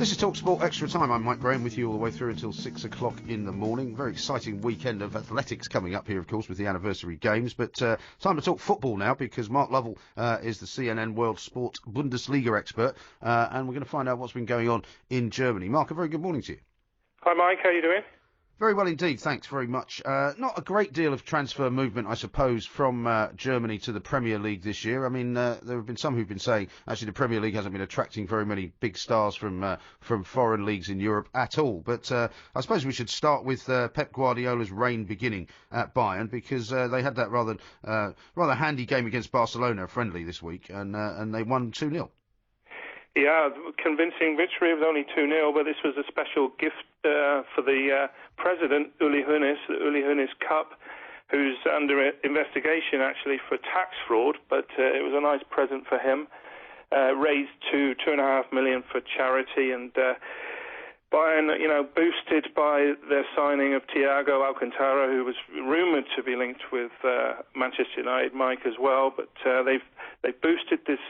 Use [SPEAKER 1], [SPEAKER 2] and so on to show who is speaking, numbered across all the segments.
[SPEAKER 1] This is talkSPORT Extra Time. I'm Mike Graham with you all the way through until 6 o'clock in the morning. Very exciting weekend of athletics coming up here, of course, with the anniversary games. But time to talk football now, because Mark Lovell is the CNN World Sport Bundesliga expert, and we're going to find out what's been going on in Germany. Mark, a very good morning to you.
[SPEAKER 2] Hi, Mike. How are you doing?
[SPEAKER 1] Very well indeed, thanks very much. Not a great deal of transfer movement, I suppose, from Germany to the Premier League this year. I mean, there have been some who've been saying, actually, the Premier League hasn't been attracting very many big stars from foreign leagues in Europe at all. But I suppose we should start with Pep Guardiola's reign beginning at Bayern, because they had that rather handy game against Barcelona, friendly this week, and they won 2-0.
[SPEAKER 2] Yeah, convincing victory. It was only 2-0, but this was a special gift for the president, Uli Hoeneß, the Uli Hoeneß Cup, who's under investigation, actually, for tax fraud, but it was a nice present for him. Raised to $2.5 million for charity, and Bayern, boosted by their signing of Thiago Alcantara, who was rumoured to be linked with Manchester United, Mike, as well, but they've boosted this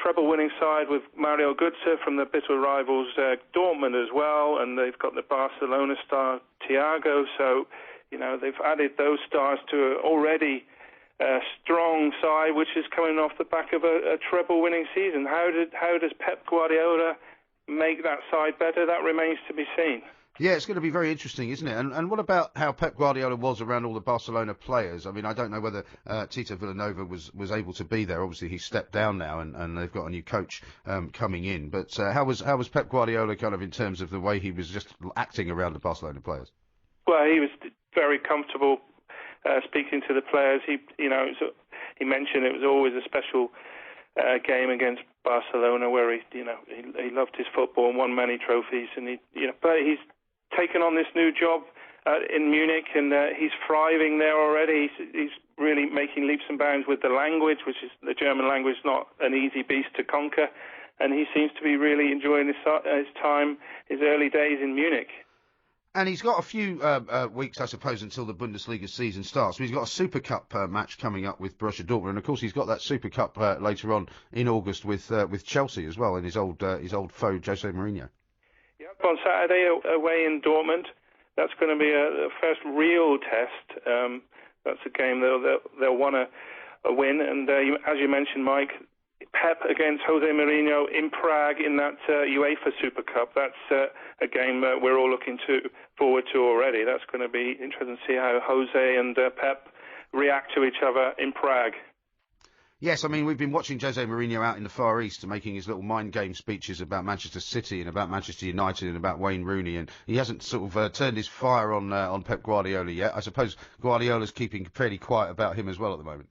[SPEAKER 2] treble-winning side with Mario Götze from the bitter rivals Dortmund as well, and they've got the Barcelona star Thiago. So, they've added those stars to an already strong side, which is coming off the back of a treble-winning season. How does Pep Guardiola make that side better? That remains to be seen.
[SPEAKER 1] Yeah, it's going to be very interesting, isn't it? And what about how Pep Guardiola was around all the Barcelona players? I mean, I don't know whether Tito Vilanova was able to be there. Obviously, he's stepped down now, and they've got a new coach coming in. But how was Pep Guardiola kind of in terms of the way he was just acting around the Barcelona players?
[SPEAKER 2] Well, he was very comfortable speaking to the players. He mentioned it was always a special game against Barcelona, where he loved his football and won many trophies, and but he's taken on this new job in Munich, and he's thriving there already. He's really making leaps and bounds with the language, which is the German language, not an easy beast to conquer, and he seems to be really enjoying his early days in Munich.
[SPEAKER 1] And he's got a few weeks, I suppose, until the Bundesliga season starts. So he's got a Super Cup match coming up with Borussia Dortmund, and of course he's got that Super Cup later on in August with Chelsea as well, and his old foe Jose Mourinho.
[SPEAKER 2] Yep, on Saturday away in Dortmund. That's going to be a first real test. That's a game they'll want to win, and as you mentioned, Mike, Pep against Jose Mourinho in Prague in that UEFA Super Cup. That's a game that we're all looking forward to already. That's going to be interesting to see how Jose and Pep react to each other in Prague.
[SPEAKER 1] Yes, I mean, we've been watching Jose Mourinho out in the Far East making his little mind game speeches about Manchester City and about Manchester United and about Wayne Rooney, and he hasn't sort of turned his fire on Pep Guardiola yet. I suppose Guardiola's keeping fairly quiet about him as well at the moment.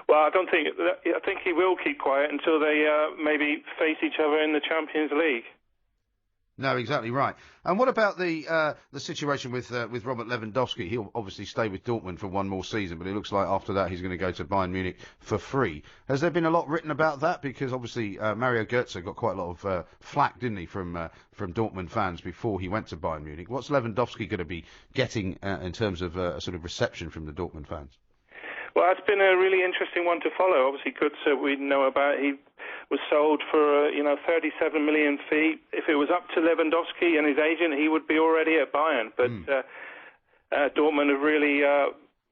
[SPEAKER 2] Well, I think he will keep quiet until they maybe face each other in the Champions League.
[SPEAKER 1] No, exactly right. And what about the situation with Robert Lewandowski? He'll obviously stay with Dortmund for one more season, but it looks like after that he's going to go to Bayern Munich for free. Has there been a lot written about that? Because obviously Mario Götze got quite a lot of flack, didn't he, from Dortmund fans before he went to Bayern Munich. What's Lewandowski going to be getting in terms of a sort of reception from the Dortmund fans?
[SPEAKER 2] Well, it's been a really interesting one to follow. Obviously, Götze we know about. He was sold for 37 million fee. If it was up to Lewandowski and his agent, he would be already at Bayern. But Dortmund have really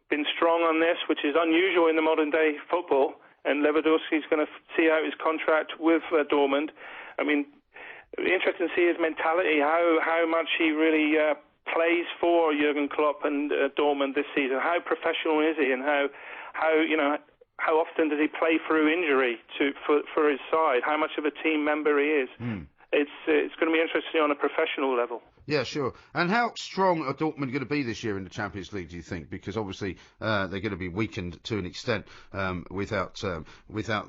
[SPEAKER 2] been strong on this, which is unusual in the modern day football. And Lewandowski's going to see out his contract with Dortmund. I mean, it'll be interesting to see his mentality, how much he really plays for Jurgen Klopp and Dortmund this season. How professional is he, and how often does he play through injury for his side? How much of a team member he is? It's going to be interesting on a professional level.
[SPEAKER 1] Yeah, sure. And how strong are Dortmund going to be this year in the Champions League, do you think? Because obviously they're going to be weakened to an extent without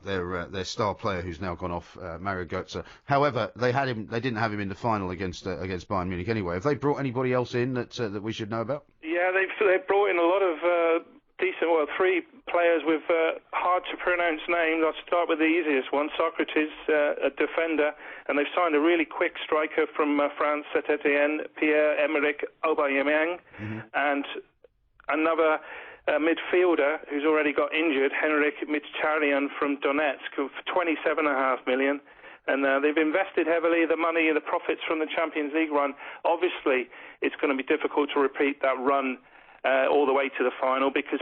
[SPEAKER 1] their star player who's now gone off, Mario Götze. However, they didn't have him in the final against Bayern Munich anyway. Have they brought anybody else in that we should know about? Yeah,
[SPEAKER 2] they've brought in a lot of three players with hard to pronounce names. I'll start with the easiest one, Socrates, a defender, and they've signed a really quick striker from France, Saint-Étienne, Pierre-Emerick Aubameyang, and another midfielder who's already got injured, Henrik Mkhitaryan from Donetsk, for 27.5 million. And they've invested heavily the money, the profits from the Champions League run. Obviously, it's going to be difficult to repeat that run all the way to the final, because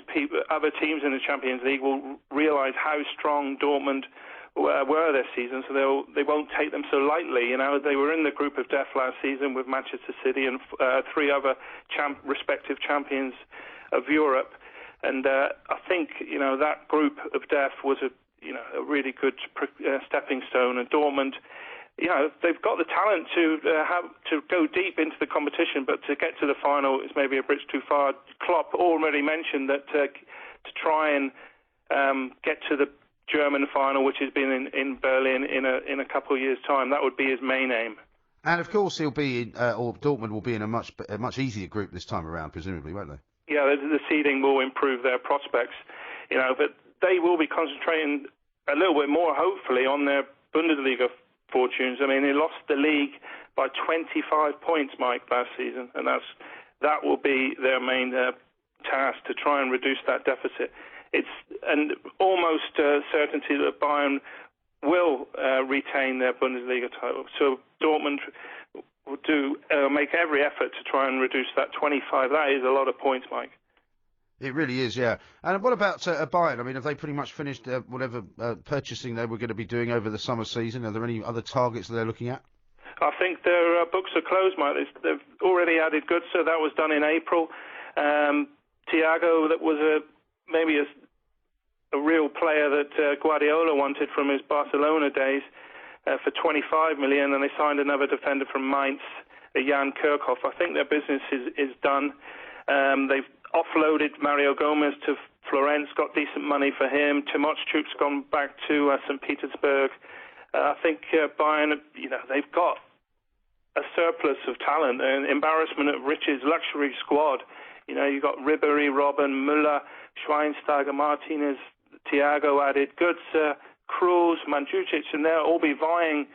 [SPEAKER 2] other teams in the Champions League will realise how strong Dortmund were this season, so they won't take them so lightly. You know, they were in the group of death last season with Manchester City and three other respective champions of Europe, and I think, you know, that group of death was a really good stepping stone. And Dortmund, you know, they've got the talent to go deep into the competition, but to get to the final is maybe a bridge too far. Klopp already mentioned that to try and get to the German final, which has been in Berlin in a couple of years' time, that would be his main aim.
[SPEAKER 1] And of course, he'll be or Dortmund will be in a much easier group this time around, presumably, won't they?
[SPEAKER 2] Yeah, the seeding will improve their prospects, you know, but they will be concentrating a little bit more, hopefully, on their Bundesliga fortunes. I mean, they lost the league by 25 points, Mike, last season, and that will be their main task, to try and reduce that deficit. It's an almost certainty that Bayern will retain their Bundesliga title. So Dortmund will make every effort to try and reduce that 25. That is a lot of points, Mike.
[SPEAKER 1] It really is, yeah. And what about Bayern? I mean, have they pretty much finished whatever purchasing they were going to be doing over the summer season? Are there any other targets that they're looking at?
[SPEAKER 2] I think their books are closed, Mike. They've already added goods, so that was done in April. Thiago, that was maybe a real player that Guardiola wanted from his Barcelona days for 25 million, and they signed another defender from Mainz, Jan Kirchhoff. I think their business is done. They've offloaded Mario Gomez to Florence, got decent money for him. Timotchuk's gone back to St. Petersburg. I think Bayern, you know, they've got a surplus of talent, an embarrassment of riches, luxury squad. You know, you've got Ribéry, Robben, Müller, Schweinsteiger, Martinez, Thiago added, Götze, Kroos, Mandzukic, and they'll all be vying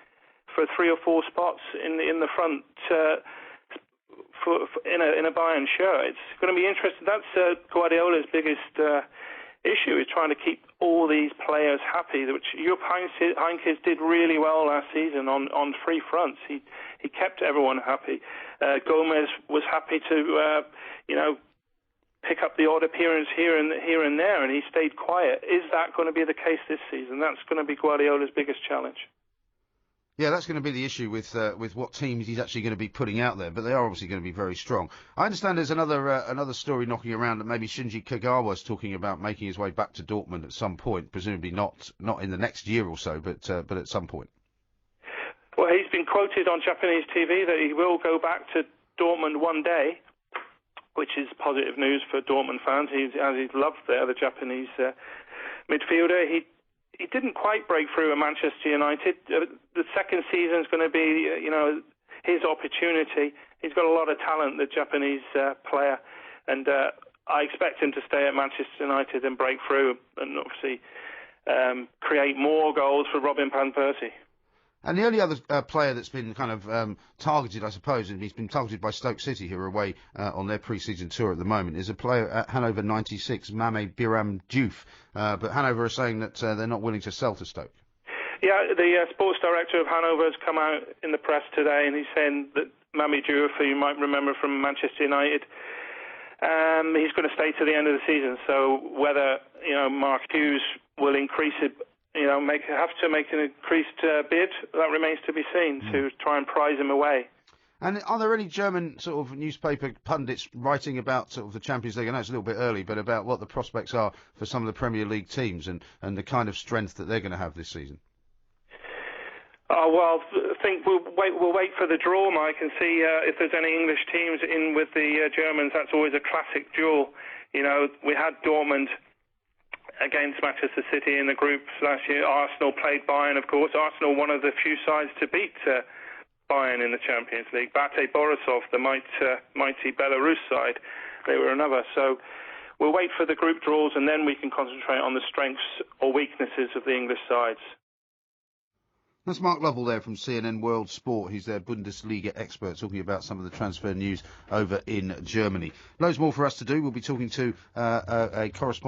[SPEAKER 2] for 3 or 4 spots in the front in a Bayern shirt. It's going to be interesting. That's Guardiola's biggest issue, is trying to keep all these players happy, which Jupp Heynckes did really well last season on 3 fronts. He kept everyone happy. Gomez was happy to pick up the odd appearance here and there, and he stayed quiet. Is that going to be the case this season? That's going to be Guardiola's biggest challenge.
[SPEAKER 1] Yeah, that's going to be the issue with what teams he's actually going to be putting out there, but they are obviously going to be very strong. I understand there's another story knocking around that maybe Shinji Kagawa's talking about making his way back to Dortmund at some point, presumably not in the next year or so, but at some point.
[SPEAKER 2] Well, he's been quoted on Japanese TV that he will go back to Dortmund one day, which is positive news for Dortmund fans. He's loved there, the Japanese midfielder. He didn't quite break through at Manchester United. The second season is going to be, his opportunity. He's got a lot of talent, the Japanese player, and I expect him to stay at Manchester United and break through and obviously create more goals for Robin van Persie.
[SPEAKER 1] And the only other player that's been kind of targeted, I suppose, and he's been targeted by Stoke City, who are away on their pre-season tour at the moment, is a player at Hannover 96, Mame Biram Diouf. But Hannover are saying that they're not willing to sell to Stoke. Yeah,
[SPEAKER 2] the sports director of Hannover has come out in the press today, and he's saying that Mame Diouf, who you might remember from Manchester United, he's going to stay to the end of the season. So whether Mark Hughes will increase it, have to make an increased bid, that remains to be seen, to try and prize him away.
[SPEAKER 1] And are there any German sort of newspaper pundits writing about sort of the Champions League? I know it's a little bit early, but about what the prospects are for some of the Premier League teams and the kind of strength that they're going to have this season?
[SPEAKER 2] Oh, well, I think we'll wait for the draw, Mike, and see if there's any English teams in with the Germans. That's always a classic duel. We had Dortmund against Manchester City in the group last year. Arsenal played Bayern, of course. Arsenal, one of the few sides to beat Bayern in the Champions League. Bate Borisov, the mighty Belarus side, they were another. So we'll wait for the group draws, and then we can concentrate on the strengths or weaknesses of the English sides.
[SPEAKER 1] That's Mark Lovell there from CNN World Sport. He's their Bundesliga expert, talking about some of the transfer news over in Germany. Loads more for us to do. We'll be talking to a correspondent